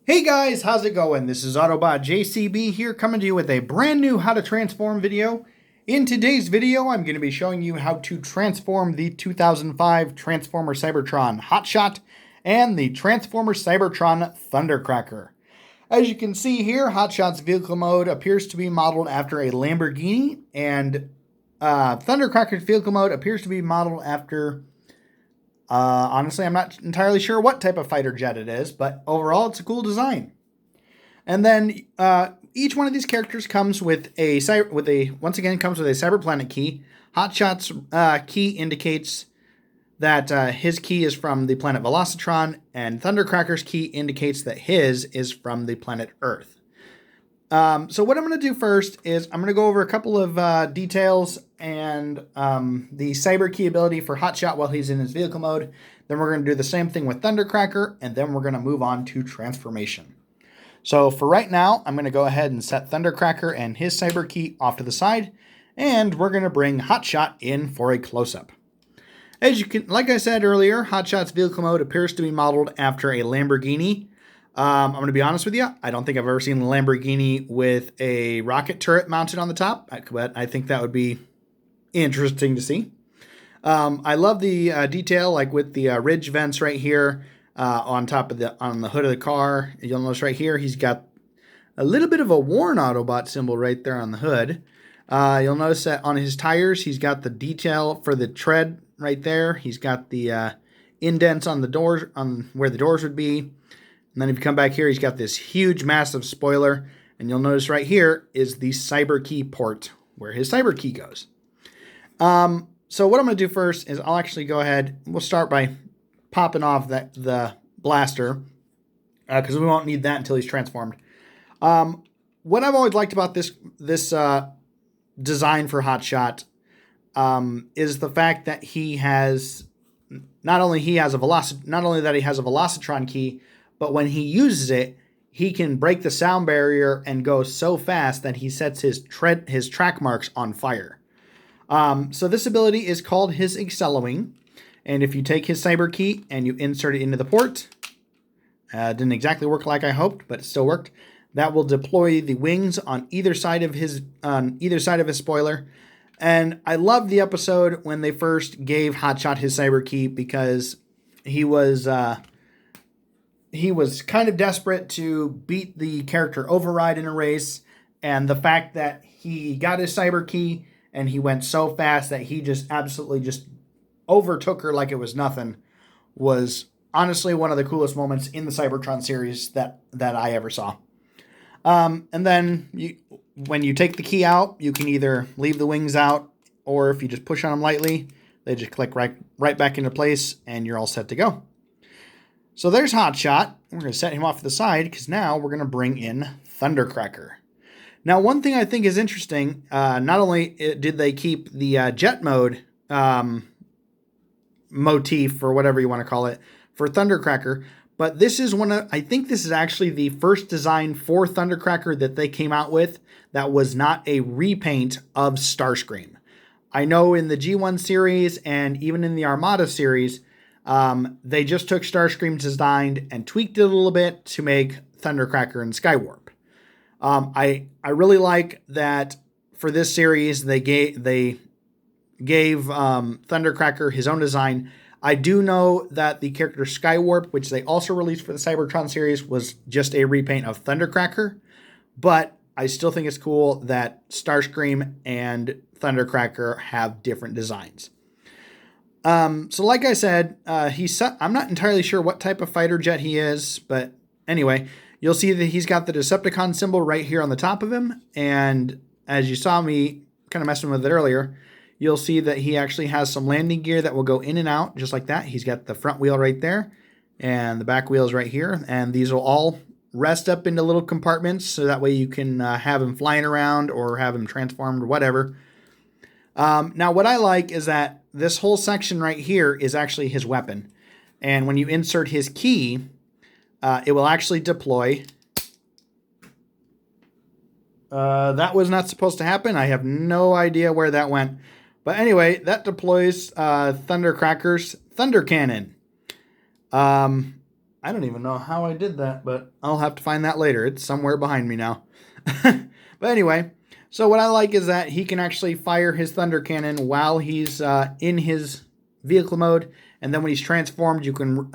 Hey guys, how's it going? This is Autobot JCB here, coming to you with a brand new How to Transform video. In today's video, I'm going to be showing you how to transform the 2005 Transformer Cybertron Hotshot and the Transformer Cybertron Thundercracker. As you can see here, Hotshot's vehicle mode appears to be modeled after a Lamborghini, and Thundercracker's vehicle mode appears to be modeled after... honestly, I'm not entirely sure what type of fighter jet it is, but overall, it's a cool design. And then each one of these characters comes with a Cyber Planet key. Hotshot's key indicates that his key is from the planet Velocitron, and Thundercracker's key indicates that his is from the planet Earth. So what I'm going to do first is I'm going to go over a couple of details and the cyber key ability for Hotshot while he's in his vehicle mode. Then we're going to do the same thing with Thundercracker, and then we're going to move on to transformation. So for right now, I'm going to go ahead and set Thundercracker and his cyber key off to the side, and we're going to bring Hotshot in for a close-up. As you can, like I said earlier, Hotshot's vehicle mode appears to be modeled after a Lamborghini. I'm going to be honest with you, I don't think I've ever seen a Lamborghini with a rocket turret mounted on the top, but I think that would be interesting to see. I love the detail, like with the ridge vents right here on the hood of the car. You'll notice right here, he's got a little bit of a worn Autobot symbol right there on the hood. You'll notice that on his tires, he's got the detail for the tread right there. He's got the indents on the doors, on where the doors would be. And then if you come back here, he's got this huge, massive spoiler. And you'll notice right here is the cyber key port where his cyber key goes. So what I'm going to do first is I'll actually go ahead. We'll start by popping off the blaster because we won't need that until he's transformed. What I've always liked about this design for Hotshot is the fact that he has not only that he has a Velocitron key, but when he uses it, he can break the sound barrier and go so fast that he sets his track marks on fire. So this ability is called his Accel-Wing. And if you take his cyber key and you insert it into the port, didn't exactly work like I hoped, but it still worked. That will deploy the wings on either side of his spoiler. And I love the episode when they first gave Hotshot his cyber key because he was kind of desperate to beat the character Override in a race, and the fact that he got his cyber key and he went so fast that he just absolutely just overtook her like it was nothing was honestly one of the coolest moments in the Cybertron series that I ever saw. And then when you take the key out, you can either leave the wings out, or if you just push on them lightly, they just click right back into place and you're all set to go. So there's Hotshot. We're going to set him off to the side because now we're going to bring in Thundercracker. Now, one thing I think is interesting, not only did they keep the jet mode motif, or whatever you want to call it, for Thundercracker, but this is I think this is actually the first design for Thundercracker that they came out with that was not a repaint of Starscream. I know in the G1 series and even in the Armada series, they just took Starscream's design and tweaked it a little bit to make Thundercracker and Skywarp. I really like that for this series they gave Thundercracker his own design. I do know that the character Skywarp, which they also released for the Cybertron series, was just a repaint of Thundercracker, but I still think it's cool that Starscream and Thundercracker have different designs. So like I said, I'm not entirely sure what type of fighter jet he is, but anyway, you'll see that he's got the Decepticon symbol right here on the top of him. And as you saw me kind of messing with it earlier, you'll see that he actually has some landing gear that will go in and out just like that. He's got the front wheel right there and the back wheels right here. And these will all rest up into little compartments so that way you can have him flying around or have him transformed or whatever. Now, what I like is that this whole section right here is actually his weapon. And when you insert his key, it will actually deploy. That was not supposed to happen. I have no idea where that went. But anyway, that deploys Thundercracker's Thunder Cannon. I don't even know how I did that, but I'll have to find that later. It's somewhere behind me now. But anyway, so what I like is that he can actually fire his thunder cannon while he's in his vehicle mode, and then when he's transformed, you can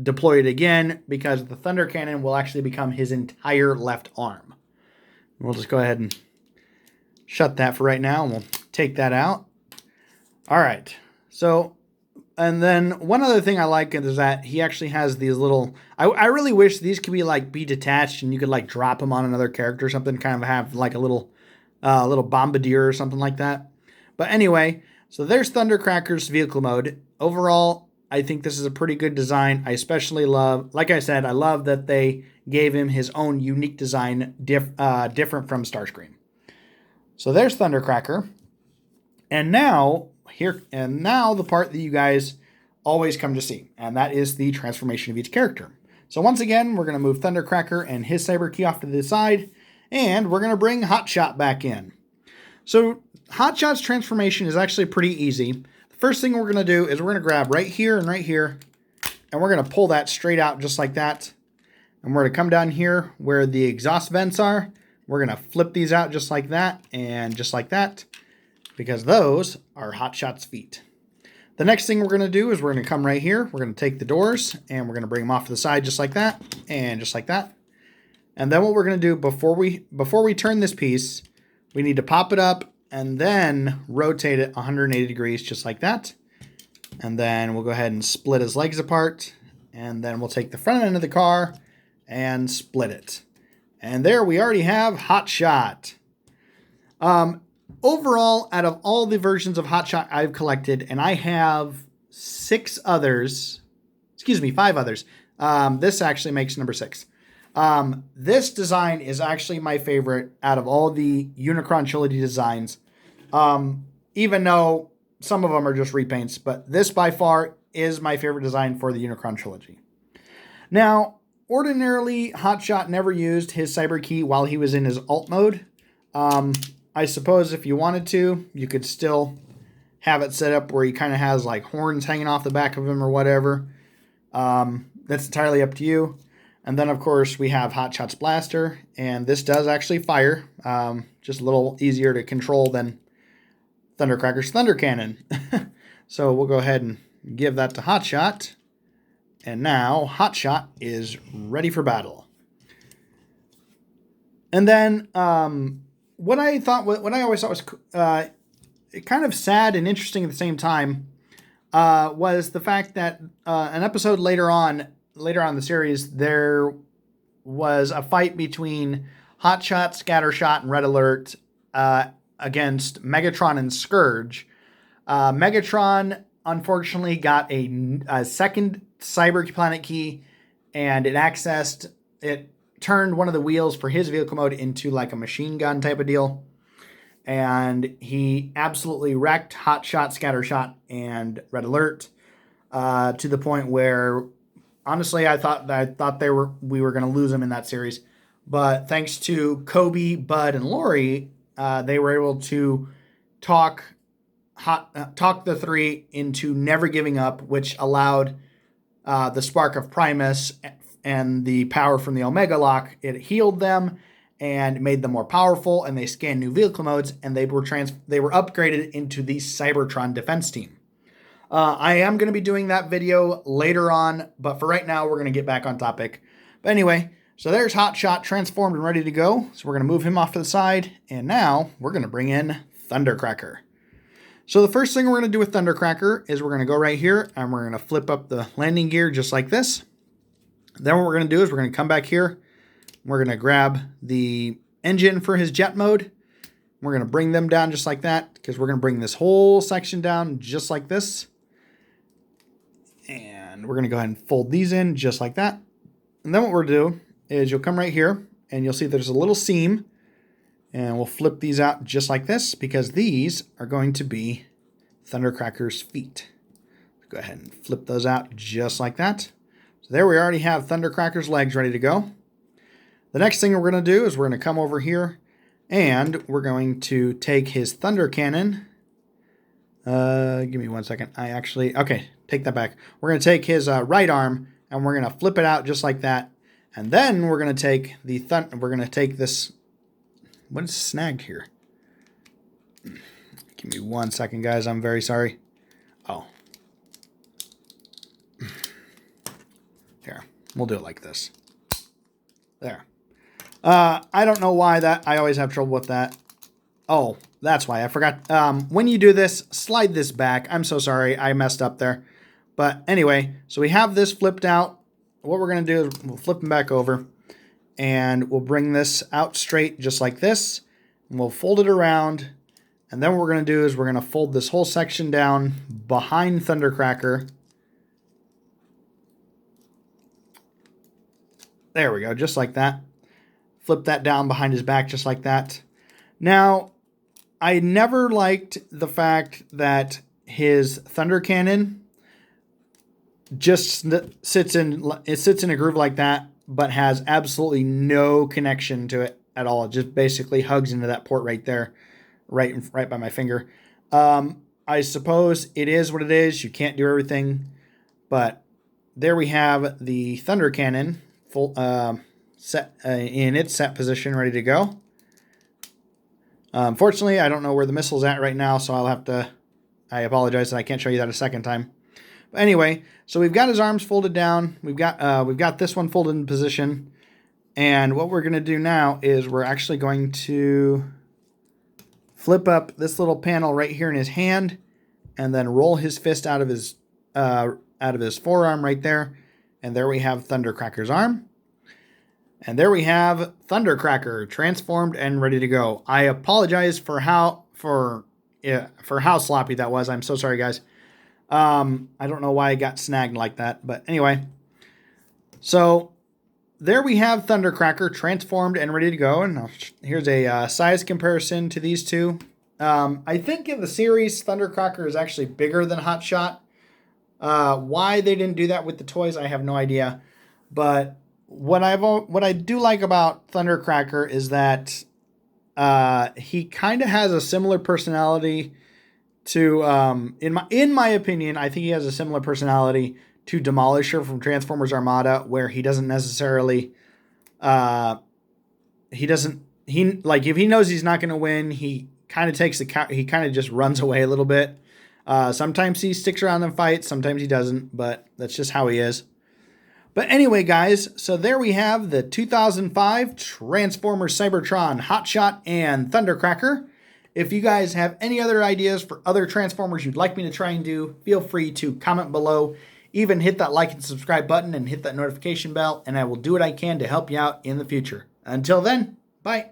deploy it again because the thunder cannon will actually become his entire left arm. We'll just go ahead and shut that for right now, and we'll take that out. All right. So, and then one other thing I like is that he actually has these little, I really wish these could be detached and you could like drop them on another character or something, kind of have like a little bombardier or something like that. But anyway, so there's Thundercracker's vehicle mode. Overall, I think this is a pretty good design. I especially love, like I said, I love that they gave him his own unique design, different from Starscream. So there's Thundercracker. And now the part that you guys always come to see, and that is the transformation of each character. So once again, we're going to move Thundercracker and his Cyber Key off to the side, and we're going to bring Hotshot back in. So Hotshot's transformation is actually pretty easy. The first thing we're going to do is we're going to grab right here, and we're going to pull that straight out just like that. And we're going to come down here where the exhaust vents are. We're going to flip these out just like that, and just like that, because those are Hotshot's feet. The next thing we're going to do is we're going to come right here. We're going to take the doors and we're going to bring them off to the side just like that and just like that. And then what we're going to do before we turn this piece, we need to pop it up and then rotate it 180 degrees just like that. And then we'll go ahead and split his legs apart. And then we'll take the front end of the car and split it. And there we already have Hotshot. Overall, out of all the versions of Hotshot I've collected, and I have 5 others. This actually makes number 6. This design is actually my favorite out of all the Unicron Trilogy designs. Even though some of them are just repaints, but this by far is my favorite design for the Unicron Trilogy. Now, ordinarily, Hotshot never used his Cyber Key while he was in his alt mode. I suppose if you wanted to, you could still have it set up where he kind of has like horns hanging off the back of him or whatever. That's entirely up to you. And then, of course, we have Hotshot's blaster, and this does actually fire. Just a little easier to control than Thundercracker's thunder cannon. So we'll go ahead and give that to Hotshot. And now Hotshot is ready for battle. And then what I always thought was kind of sad and interesting at the same time was the fact that an episode later on in the series, there was a fight between Hotshot, Scattershot, and Red Alert against Megatron and Scourge. Megatron unfortunately got a second Cyber Planet Key, and it turned one of the wheels for his vehicle mode into like a machine gun type of deal. And he absolutely wrecked Hotshot, Scattershot, and Red Alert to the point where, honestly, I thought we were going to lose them in that series. But thanks to Kobe, Bud, and Lori, they were able to talk the three into never giving up, which allowed the spark of Primus and the power from the Omega Lock. It healed them and made them more powerful, and they scanned new vehicle modes, and they were upgraded into the Cybertron defense team. I am going to be doing that video later on, but for right now, we're going to get back on topic. But anyway, so there's Hotshot transformed and ready to go. So we're going to move him off to the side, and now we're going to bring in Thundercracker. So the first thing we're going to do with Thundercracker is we're going to go right here, and we're going to flip up the landing gear just like this. Then what we're going to do is we're going to come back here. We're going to grab the engine for his jet mode. We're going to bring them down just like that, because we're going to bring this whole section down just like this. And we're going to go ahead and fold these in just like that. And then what we'll do is you'll come right here, and you'll see there's a little seam. And we'll flip these out just like this, because these are going to be Thundercracker's feet. Go ahead and flip those out just like that. So there we already have Thundercracker's legs ready to go. The next thing we're going to do is we're going to come over here, and we're going to take his Thunder Cannon. Give me 1 second. Okay, take that back. We're going to take his right arm and we're going to flip it out just like that. And then we're going to take this. What is snagged here? Give me 1 second, guys. I'm very sorry. Oh. Here. We'll do it like this. There. I don't know why I always have trouble with that. Oh, that's why. I forgot. When you do this, slide this back. I'm so sorry. I messed up there. But anyway, so we have this flipped out. What we're going to do is we'll flip them back over. And we'll bring this out straight just like this. And we'll fold it around. And then what we're going to do is we're going to fold this whole section down behind Thundercracker. There we go, just like that. Flip that down behind his back just like that. Now, I never liked the fact that his thunder cannon just sits in a groove like that, but has absolutely no connection to it at all. It just basically hugs into that port right there, right by my finger. I suppose it is what it is. You can't do everything, but there we have the thunder cannon full set in its set position, ready to go. Unfortunately, I don't know where the missile's at right now, so I apologize that I can't show you that a second time. But anyway, so we've got his arms folded down. We've got this one folded in position. And what we're going to do now is we're actually going to flip up this little panel right here in his hand and then roll his fist out of his forearm right there. And there we have Thundercracker's arm. And there we have Thundercracker transformed and ready to go. I apologize for how sloppy that was. I'm so sorry, guys. I don't know why I got snagged like that, but anyway. So there we have Thundercracker transformed and ready to go. And here's a size comparison to these two. I think in the series, Thundercracker is actually bigger than Hotshot. Why they didn't do that with the toys, I have no idea. But what I do like about Thundercracker is that he kind of has a similar personality to in my opinion, I think he has a similar personality to Demolisher from Transformers Armada, where he doesn't necessarily if he knows he's not going to win, he kind of he kind of just runs away a little bit. Sometimes he sticks around and fights, sometimes he doesn't, but that's just how he is. But anyway, guys, so there we have the 2005 Transformers Cybertron Hotshot and Thundercracker. If you guys have any other ideas for other Transformers you'd like me to try and do, feel free to comment below. Even hit that like and subscribe button and hit that notification bell, and I will do what I can to help you out in the future. Until then, bye.